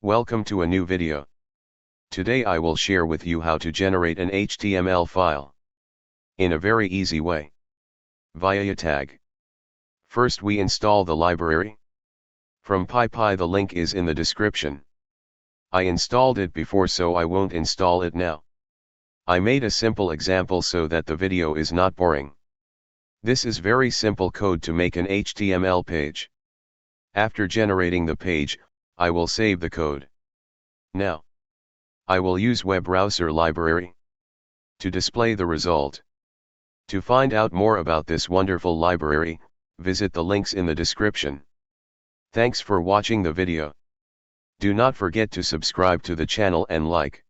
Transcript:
Welcome to a new video. Today I will share with you how to generate an HTML file in a very easy way via Yattag. First we install the library from PyPy. The link is in the description. I installed it before, so I won't install it now. I made a simple example so that the video is not boring. This is very simple code to make an HTML page. After generating the page, I will save the code. Now, I will use web browser library to display the result. To find out more about this wonderful library, visit the links in the description. Thanks for watching the video. Do not forget to subscribe to the channel and like.